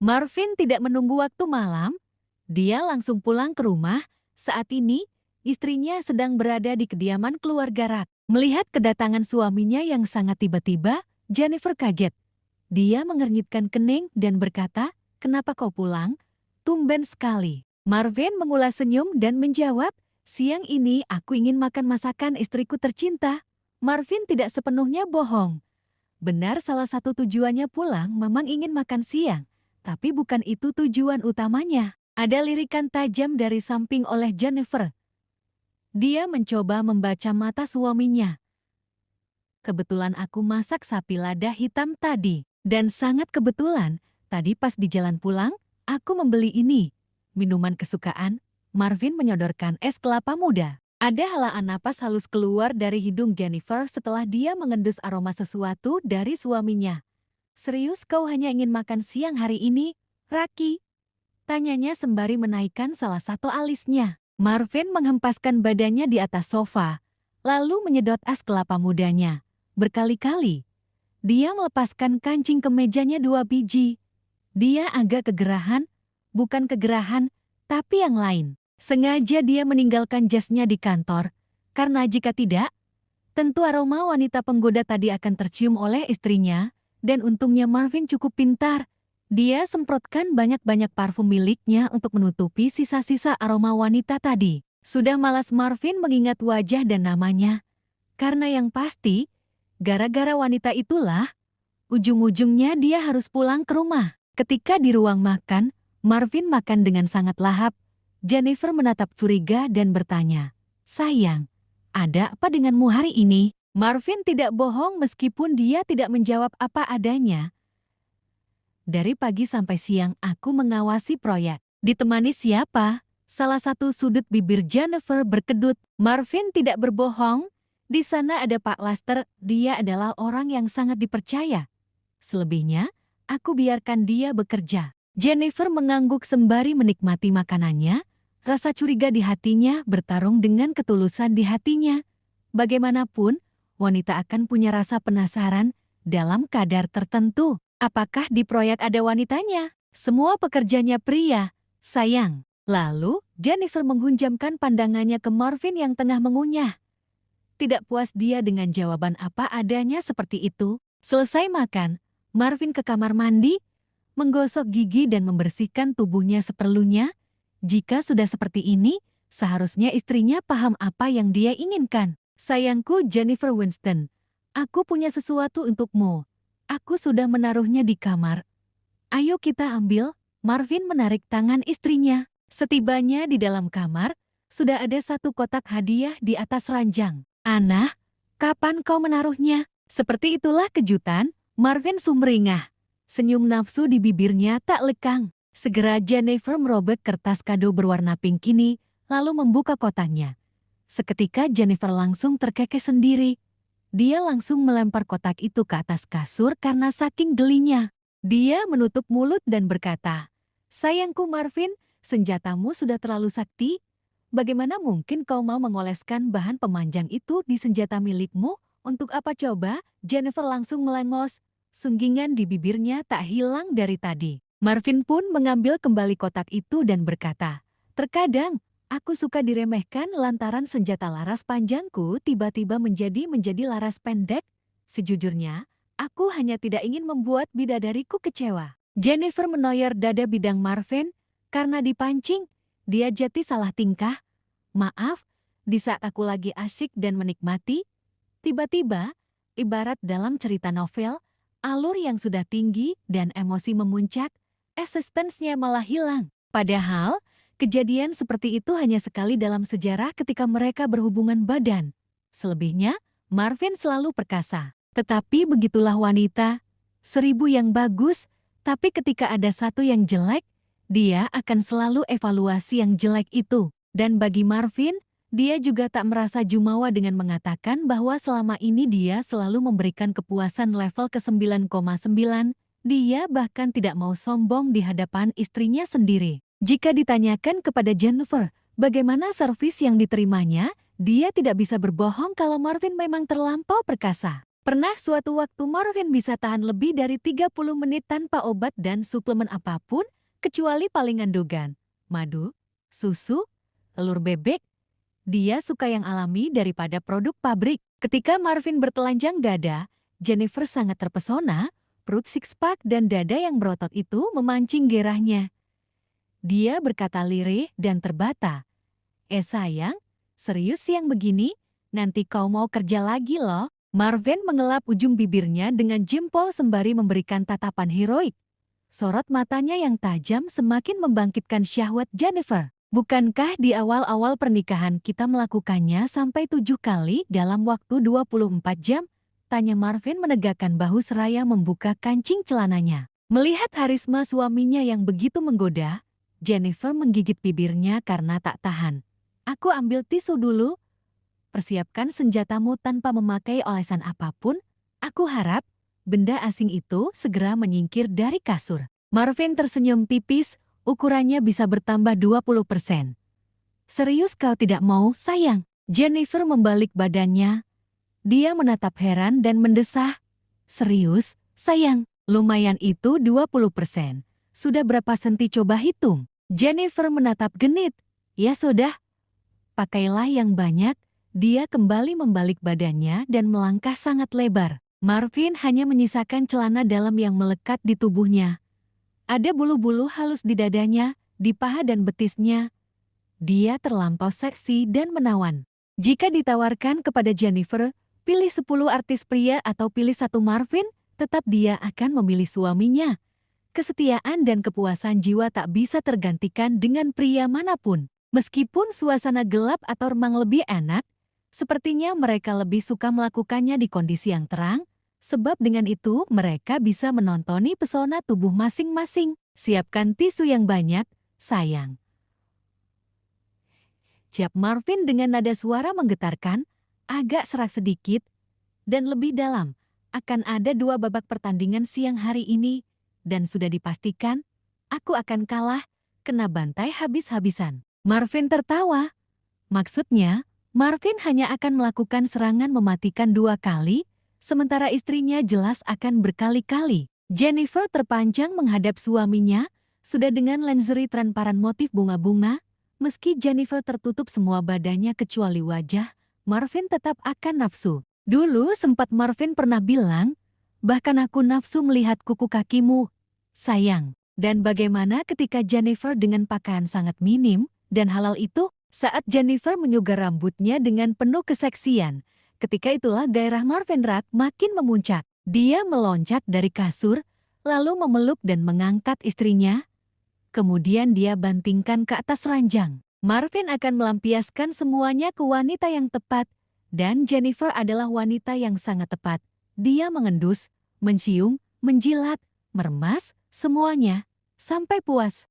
Marvin tidak menunggu waktu malam, dia langsung pulang ke rumah. Saat ini, istrinya sedang berada di kediaman keluarga Rak. Melihat kedatangan suaminya yang sangat tiba-tiba, Jennifer kaget. Dia mengernyitkan kening dan berkata, "Kenapa kau pulang? Tumben sekali." Marvin mengulas senyum dan menjawab, "Siang ini aku ingin makan masakan istriku tercinta." Marvin tidak sepenuhnya bohong. Benar, salah satu tujuannya pulang memang ingin makan siang, tapi bukan itu tujuan utamanya. Ada lirikan tajam dari samping oleh Jennifer. Dia mencoba membaca mata suaminya. "Kebetulan aku masak sapi lada hitam tadi. Dan sangat kebetulan, tadi pas di jalan pulang, aku membeli ini." Minuman kesukaan, Marvin menyodorkan es kelapa muda. Ada helaan napas halus keluar dari hidung Jennifer setelah dia mengendus aroma sesuatu dari suaminya. "Serius kau hanya ingin makan siang hari ini, Raki?" Tanyanya sembari menaikkan salah satu alisnya. Marvin menghempaskan badannya di atas sofa, lalu menyedot es kelapa mudanya. Berkali-kali, dia melepaskan kancing kemejanya 2 biji. Dia agak kegerahan, bukan kegerahan, tapi yang lain. Sengaja dia meninggalkan jasnya di kantor, karena jika tidak, tentu aroma wanita penggoda tadi akan tercium oleh istrinya, dan untungnya Marvin cukup pintar. Dia semprotkan banyak-banyak parfum miliknya untuk menutupi sisa-sisa aroma wanita tadi. Sudah malas Marvin mengingat wajah dan namanya, karena yang pasti, gara-gara wanita itulah, ujung-ujungnya dia harus pulang ke rumah. Ketika di ruang makan, Marvin makan dengan sangat lahap. Jennifer menatap curiga dan bertanya, "Sayang, ada apa denganmu hari ini?" Marvin tidak bohong meskipun dia tidak menjawab apa adanya. "Dari pagi sampai siang aku mengawasi proyek." "Ditemani siapa?" Salah satu sudut bibir Jennifer berkedut. Marvin tidak berbohong. Di sana ada Pak Laster, dia adalah orang yang sangat dipercaya. Selebihnya, aku biarkan dia bekerja. Jennifer mengangguk sembari menikmati makanannya. Rasa curiga di hatinya bertarung dengan ketulusan di hatinya. Bagaimanapun, wanita akan punya rasa penasaran dalam kadar tertentu. Apakah di proyek ada wanitanya? Semua pekerjanya pria, sayang. Lalu, Jennifer menghunjamkan pandangannya ke Marvin yang tengah mengunyah. Tidak puas dia dengan jawaban apa adanya seperti itu. Selesai makan, Marvin ke kamar mandi, menggosok gigi dan membersihkan tubuhnya seperlunya. Jika sudah seperti ini, seharusnya istrinya paham apa yang dia inginkan. "Sayangku Jennifer Winston, aku punya sesuatu untukmu. Aku sudah menaruhnya di kamar. Ayo kita ambil." Marvin menarik tangan istrinya. Setibanya di dalam kamar, sudah ada satu kotak hadiah di atas ranjang. "Anah, kapan kau menaruhnya?" Seperti itulah kejutan, Marvin sumringah. Senyum nafsu di bibirnya tak lekang. Segera Jennifer merobek kertas kado berwarna pink ini, lalu membuka kotaknya. Seketika Jennifer langsung terkekeh sendiri. Dia langsung melempar kotak itu ke atas kasur karena saking gelinya. Dia menutup mulut dan berkata, "Sayangku Marvin, senjatamu sudah terlalu sakti. Bagaimana mungkin kau mau mengoleskan bahan pemanjang itu di senjata milikmu? Untuk apa coba?" Jennifer langsung melengos. Sunggingan di bibirnya tak hilang dari tadi. Marvin pun mengambil kembali kotak itu dan berkata, "Terkadang, aku suka diremehkan lantaran senjata laras panjangku tiba-tiba menjadi laras pendek. Sejujurnya, aku hanya tidak ingin membuat bidadariku kecewa." Jennifer menoyor dada bidang Marvin karena dipancing. Dia jati salah tingkah. "Maaf, di saat aku lagi asyik dan menikmati, tiba-tiba, ibarat dalam cerita novel, alur yang sudah tinggi dan emosi memuncak, suspense-nya malah hilang." Padahal, kejadian seperti itu hanya sekali dalam sejarah ketika mereka berhubungan badan. Selebihnya, Marvin selalu perkasa. Tetapi begitulah wanita, 1000 yang bagus, tapi ketika ada satu yang jelek, dia akan selalu evaluasi yang jelek itu. Dan bagi Marvin, dia juga tak merasa jumawa dengan mengatakan bahwa selama ini dia selalu memberikan kepuasan level ke-9,9. Dia bahkan tidak mau sombong di hadapan istrinya sendiri. Jika ditanyakan kepada Jennifer, bagaimana servis yang diterimanya, dia tidak bisa berbohong kalau Marvin memang terlampau perkasa. Pernah suatu waktu Marvin bisa tahan lebih dari 30 menit tanpa obat dan suplemen apapun, kecuali palingan dogan, madu, susu, telur bebek. Dia suka yang alami daripada produk pabrik. Ketika Marvin bertelanjang dada, Jennifer sangat terpesona. Perut six-pack dan dada yang berotot itu memancing gairahnya. Dia berkata lirih dan terbata. Sayang, serius siang begini? Nanti kau mau kerja lagi loh." Marvin mengelap ujung bibirnya dengan jempol sembari memberikan tatapan heroik. Sorot matanya yang tajam semakin membangkitkan syahwat Jennifer. "Bukankah di awal-awal pernikahan kita melakukannya sampai 7 kali dalam waktu 24 jam? Tanya Marvin menegakkan bahu seraya membuka kancing celananya. Melihat harisma suaminya yang begitu menggoda, Jennifer menggigit bibirnya karena tak tahan. "Aku ambil tisu dulu. Persiapkan senjatamu tanpa memakai olesan apapun. Aku harap benda asing itu segera menyingkir dari kasur." Marvin tersenyum tipis, ukurannya bisa bertambah 20%. "Serius kau tidak mau, sayang?" Jennifer membalik badannya. Dia menatap heran dan mendesah. "Serius, sayang? Lumayan itu 20%. Sudah berapa senti coba hitung?" Jennifer menatap genit. "Ya sudah, pakailah yang banyak." Dia kembali membalik badannya dan melangkah sangat lebar. Marvin hanya menyisakan celana dalam yang melekat di tubuhnya. Ada bulu-bulu halus di dadanya, di paha dan betisnya. Dia terlampau seksi dan menawan. Jika ditawarkan kepada Jennifer, pilih 10 artis pria atau pilih satu Marvin, tetap dia akan memilih suaminya. Kesetiaan dan kepuasan jiwa tak bisa tergantikan dengan pria manapun. Meskipun suasana gelap atau remang lebih enak, sepertinya mereka lebih suka melakukannya di kondisi yang terang, sebab dengan itu mereka bisa menontoni pesona tubuh masing-masing. "Siapkan tisu yang banyak, sayang." Jawab Marvin dengan nada suara menggetarkan, agak serak sedikit, dan lebih dalam. "Akan ada 2 babak pertandingan siang hari ini, dan sudah dipastikan, aku akan kalah, kena bantai habis-habisan." Marvin tertawa. Maksudnya, Marvin hanya akan melakukan serangan mematikan 2 kali, sementara istrinya jelas akan berkali-kali. Jennifer terpanjang menghadap suaminya, sudah dengan lingerie transparan motif bunga-bunga. Meski Jennifer tertutup semua badannya kecuali wajah, Marvin tetap akan nafsu. Dulu sempat Marvin pernah bilang, "Bahkan aku nafsu melihat kuku kakimu, sayang." Dan bagaimana ketika Jennifer dengan pakaian sangat minim dan halal itu? Saat Jennifer menyugar rambutnya dengan penuh keseksian, ketika itulah gairah Marvin Rack makin memuncak. Dia meloncat dari kasur, lalu memeluk dan mengangkat istrinya. Kemudian dia bantingkan ke atas ranjang. Marvin akan melampiaskan semuanya ke wanita yang tepat, dan Jennifer adalah wanita yang sangat tepat. Dia mengendus, mencium, menjilat, meremas, semuanya, sampai puas.